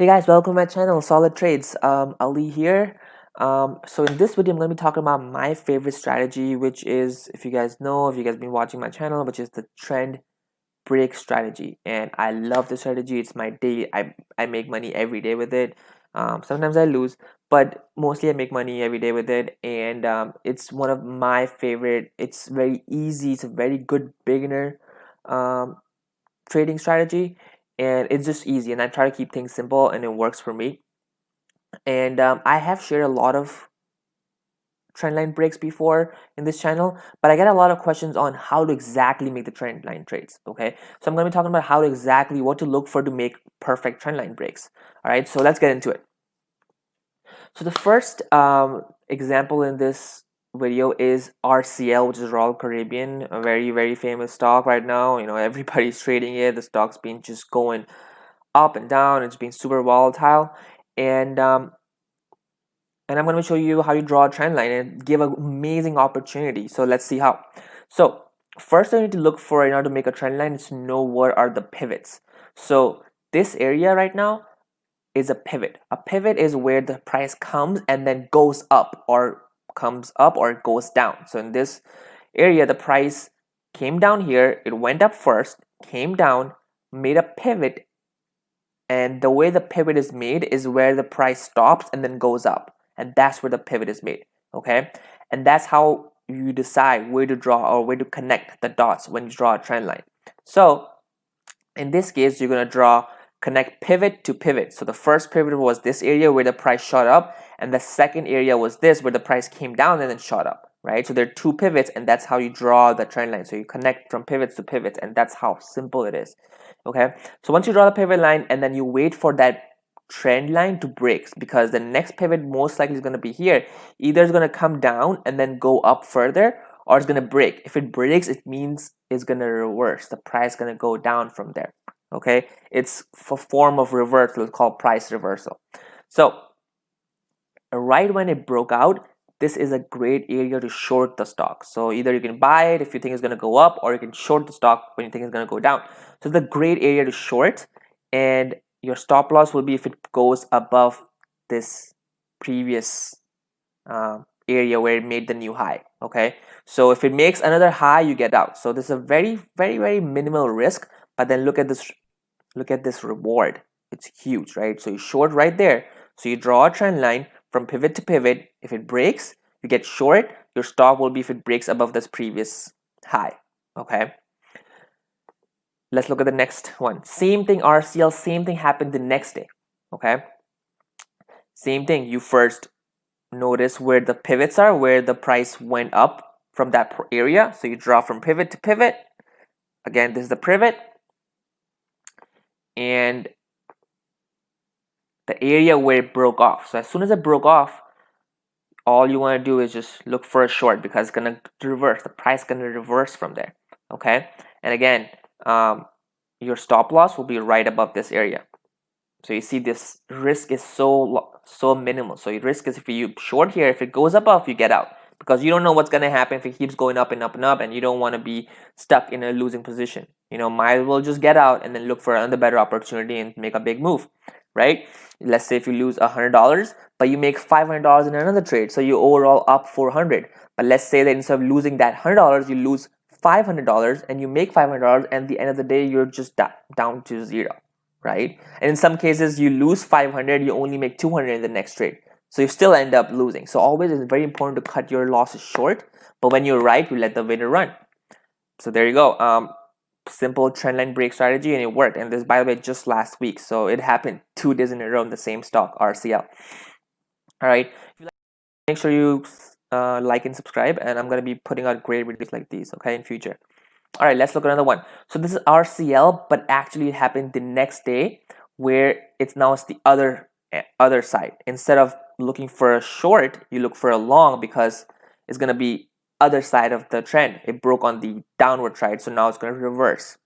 Hey guys, welcome to my channel, Solid Trades. Ali here. So in this video, I'm going to be talking about my favorite strategy, which is, if you guys know, if you guys been watching my channel, which is the trend break strategy. And I love the strategy. It's my daily. I make money every day with it. Sometimes I lose, but mostly I make money every day with it. And it's one of my favorite. It's very easy. It's a very good beginner um, trading strategy, and it's just easy, and I try to keep things simple and it works for me. And I have shared a lot of trend line breaks before in this channel, but I get a lot of questions on how to exactly make the trend line trades. Okay, so I'm going to be talking about how to exactly what to look for to make perfect trend line breaks. All right, so let's get into it. So the first example in this video is RCL, which is Royal Caribbean, a very famous stock right now. Everybody's trading it. The stock's been just going up and down. It's been super volatile, and I'm going to show you how you draw a trend line and give an amazing opportunity. So let's see how. So first, I need to look for, in order to make a trend line, is to know what are the pivots. So this area right now is a pivot. A pivot is where the price comes and then goes up, or it goes down. So in this area, the price came down here, it went up first, came down, made a pivot, and the way the pivot is made is where the price stops and then goes up, and that's where the pivot is made. Okay, and that's how you decide where to draw or where to connect the dots when you draw a trend line. So in this case, you're going to connect pivot to pivot. So the first pivot was this area where the price shot up, and the second area was this where the price came down and then shot up, right? So there are two pivots, and that's how you draw the trend line. So you connect from pivots to pivots, and that's how simple it is. Okay, so once you draw the pivot line, and then you wait for that trend line to break, because the next pivot most likely is going to be here. Either it's going to come down and then go up further, or it's going to break. If it breaks, it means it's going to reverse. The price is going to go down from there. Okay, it's a form of reversal. It's called price reversal. So right when it broke out, this is a great area to short the stock. So either you can buy it if you think it's going to go up, or you can short the stock when you think it's going to go down. So the great area to short, and your stop loss will be if it goes above this previous area where it made the new high. Okay, so if it makes another high, you get out. So this is a very minimal risk, but then look at this reward. It's huge, right? So you short right there. So you draw a trend line from pivot to pivot. If it breaks, you get short. Your stop will be if it breaks above this previous high. Okay, let's look at the next one. Same thing, RCL. Same thing happened the next day. Okay, same thing. You first notice where the pivots are, where the price went up from that area. So you draw from pivot to pivot. Again, this is the pivot, and the area where it broke off. So as soon as it broke off, all you want to do is just look for a short, because it's going to reverse. The price is going to reverse from there. Okay, and again, your stop loss will be right above this area. So you see, this risk is so minimal. So your risk is, if you short here, if it goes above, you get out, because you don't know what's going to happen if it keeps going up and up and up, and you don't want to be stuck in a losing position. Might as well just get out and then look for another better opportunity and make a big move, right? Let's say if you lose $100, but you make $500 in another trade, so you overall up 400. But let's say that instead of losing that $100, you lose $500 and you make $500, and at the end of the day, you're just down to zero, right? And in some cases, you lose 500, you only make 200 in the next trade, so you still end up losing. So always, it's very important to cut your losses short, but when you're right, you let the winner run. So there you go. Simple trend line break strategy, and it worked. And this, by the way, just last week, so it happened 2 days in a row in the same stock, RCL. All right, if you like, make sure you like and subscribe, and I'm going to be putting out great videos like these, okay, in future. All right, let's look at another one. So this is RCL, but actually it happened the next day, where it's the other side. Instead of looking for a short, you look for a long, because it's going to be other side of the trend. It broke on the downward side, so now it's going to reverse.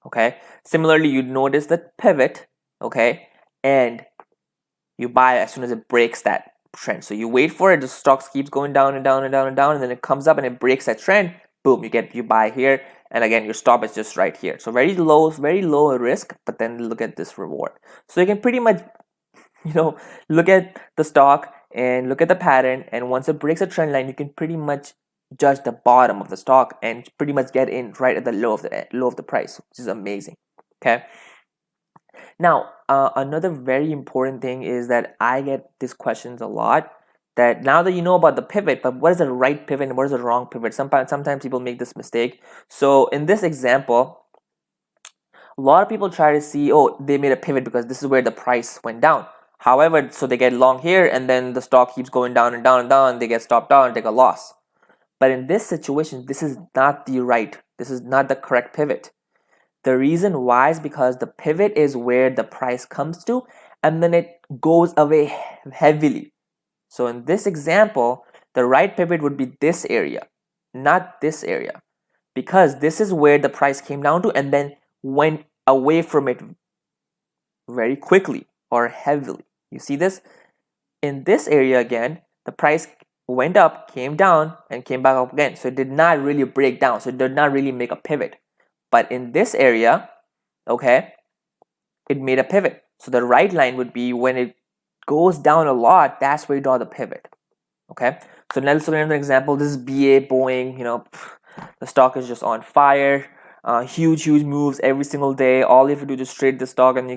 Okay, similarly, you notice the pivot, okay, and you buy as soon as it breaks that trend. So you wait for it, the stocks keeps going down and down and down and down, and then it comes up and it breaks that trend. Boom, you buy here, and again, your stop is just right here. So very low risk, but then look at this reward. So you can pretty much look at the stock and look at the pattern, and once it breaks a trend line, you can pretty much judge the bottom of the stock and pretty much get in right at the low of the price, which is amazing. Okay. Now, another very important thing is that I get these questions a lot. That now that you know about the pivot, but what is the right pivot and what is the wrong pivot? Sometimes people make this mistake. So in this example, a lot of people try to see, oh, they made a pivot because this is where the price went down. However, so they get long here and then the stock keeps going down and down and down, they get stopped out and take a loss. But in this situation, this is not the correct pivot. The reason why is because the pivot is where the price comes to and then it goes away heavily. So in this example, the right pivot would be this area, not this area, because this is where the price came down to and then went away from it very quickly or heavily. You see this? In this area again, the price went up, came down, and came back up again. So it did not really break down. So it did not really make a pivot. But in this area, okay, it made a pivot. So the right line would be when it goes down a lot, that's where you draw the pivot. Okay. So now let's look at another example. This is BA, Boeing, the stock is just on fire. Huge moves every single day. All you have to do is just trade the stock and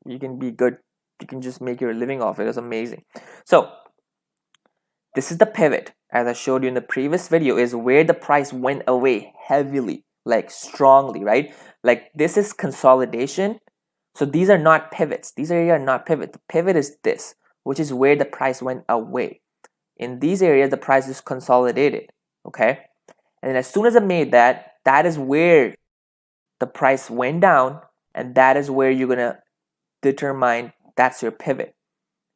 you can be good. You can just make your living off it. It's amazing. So this is the pivot, as I showed you in the previous video, is where the price went away heavily, like strongly, right? Like this is consolidation. So these are not pivots. These are not pivot. The pivot is this, which is where the price went away. In these areas, the price is consolidated, okay? And then as soon as it made that, that is where the price went down, and that is where you're gonna determine that's your pivot.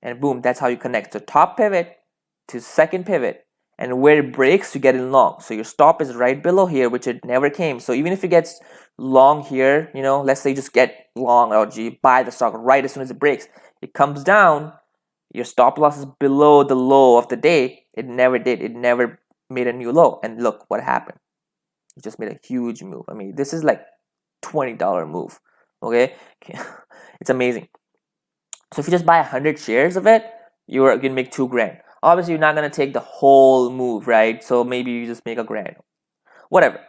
And boom, that's how you connect. So top pivot to second pivot, and where it breaks, you get in long. So your stop is right below here, which it never came. So even if it gets long here, let's say you just get long or you buy the stock right as soon as it breaks, it comes down, your stop loss is below the low of the day. It never did. It never made a new low. And look what happened. It just made a huge move. I mean, this is like $20 move. Okay, it's amazing. So if you just buy 100 shares of it, you're gonna make $2,000. Obviously, you're not gonna take the whole move, right? So maybe you just make $1,000, whatever.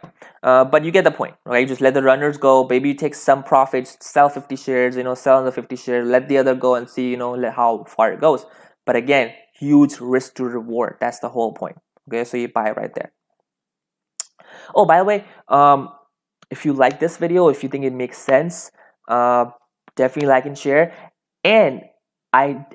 But you get the point, right? Just let the runners go. Maybe you take some profits, sell 50 shares, sell the 50 shares, let the other go and see, how far it goes. But again, huge risk to reward. That's the whole point. Okay, so you buy it right there. Oh, by the way, if you like this video, if you think it makes sense, definitely like and share. And a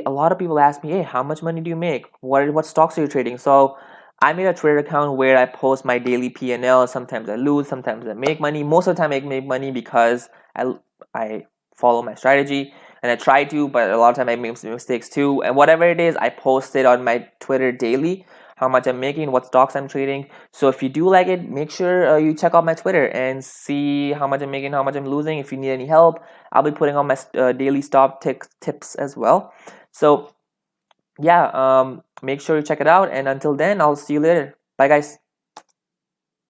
lot of people ask me, hey, how much money do you make? What stocks are you trading? So I made a Twitter account where I post my daily P&L. Sometimes I lose, sometimes I make money. Most of the time I make money because I follow my strategy and I try to, but a lot of time I make mistakes too. And whatever it is, I post it on my Twitter daily, how much I'm making, what stocks I'm trading. So if you do like it, make sure you check out my Twitter and see how much I'm making, how much I'm losing. If you need any help, I'll be putting on my daily stock tips as well. So yeah, make sure you check it out. And until then, I'll see you later. Bye, guys.